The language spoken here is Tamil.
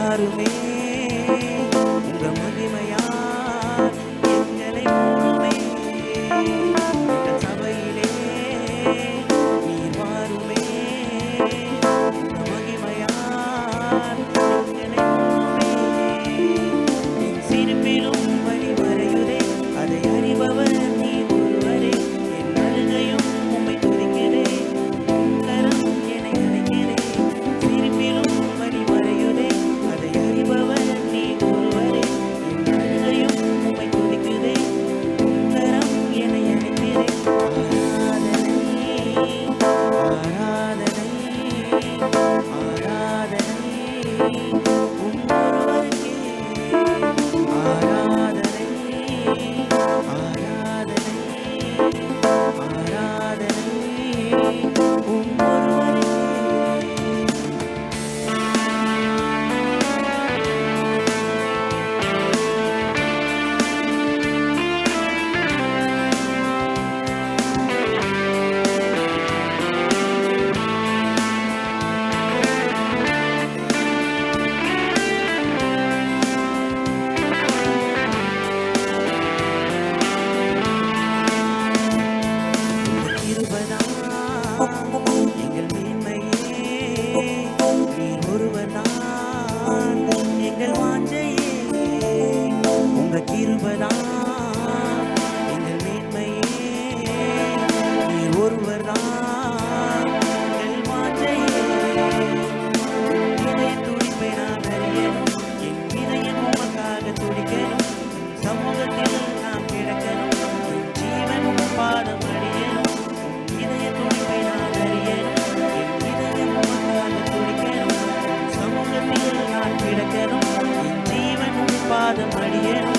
வாருமே உங்க மகிமையால் எங்களை மூடுமே எங்கள் சபையிலே நீர் வாருமே உங்க மகிமையால் எங்களை மூடுமே என் சிரிப்பிலும் வழி மறையுதே அதை அறிபவர் நீர் ஒருவரே என் அழுகையும் உம்மை துதிக்கிறே கரம் என்னை அழைக்கிறே சிரிப்பிலும் வழி மறையுதே அதை அறிபவர் நீர் ஒருவரே என் அழுகையும் உம்மை துதிக்கிறே கரம் என்னை அழைக்கிறே ஆராதனை ஆராதனை உம் ஒருவருக்கே ஆராதனை ஆராதனை ஆராதனை உம் ஒருவருக்கே எங்கள் மேன்மையே நீர் ஒருவர்தான் எங்கள் வாஞ்சையே உங்க கிருபைதான் எங்கள் மேன்மையே நீர் ஒருவர்தான் எங்கள் வாஞ்சையே இதய துடிப்பை நான் அறியணும் என் இதயம் உமக்காக துடிக்கணும் சமூகத்தில் நாம் கிடக்கணும் என் ஜீவன் உம் பாதம் அடியணும் இதய துடிப்பை நான் அறியணும் என் இதயம் உமக்காக துடிக்கணும் சமூகத்தில் நான் கிடக்கணும் என் ஜீவன் உம் பாதம் அடியணும்